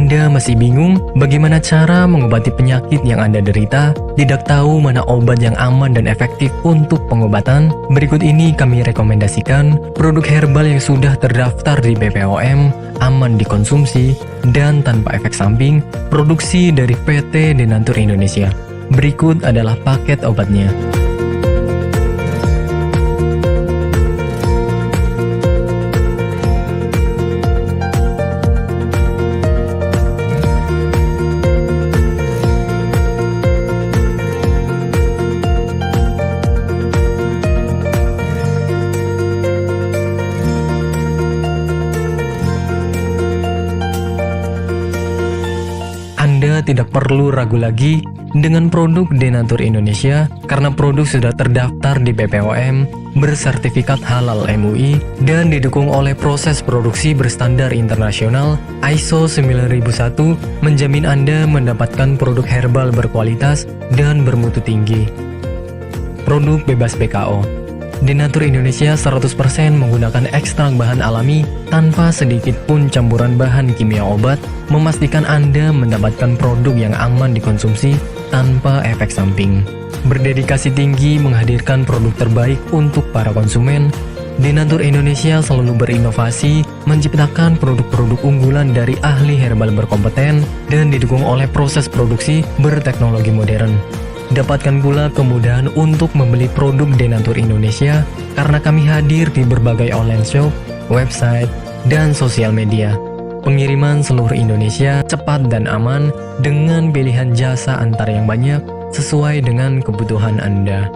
Anda masih bingung bagaimana cara mengobati penyakit yang Anda derita? Tidak tahu mana obat yang aman dan efektif untuk pengobatan? Berikut ini kami rekomendasikan produk herbal yang sudah terdaftar di BPOM, aman dikonsumsi, dan tanpa efek samping, produksi dari PT Denatur Indonesia. Berikut adalah paket obatnya. Anda tidak perlu ragu lagi dengan produk Denatur Indonesia karena produk sudah terdaftar di BPOM, bersertifikat halal MUI, dan didukung oleh proses produksi berstandar internasional ISO 9001, menjamin Anda mendapatkan produk herbal berkualitas dan bermutu tinggi. Produk bebas BKO. Denatur Indonesia 100% menggunakan ekstrak bahan alami tanpa sedikit pun campuran bahan kimia obat, memastikan Anda mendapatkan produk yang aman dikonsumsi tanpa efek samping. Berdedikasi tinggi menghadirkan produk terbaik untuk para konsumen, Denatur Indonesia selalu berinovasi, menciptakan produk-produk unggulan dari ahli herbal berkompeten dan didukung oleh proses produksi berteknologi modern. Dapatkan pula kemudahan untuk membeli produk Denatur Indonesia karena kami hadir di berbagai online shop, website, dan sosial media. Pengiriman seluruh Indonesia cepat dan aman dengan pilihan jasa antar yang banyak sesuai dengan kebutuhan Anda.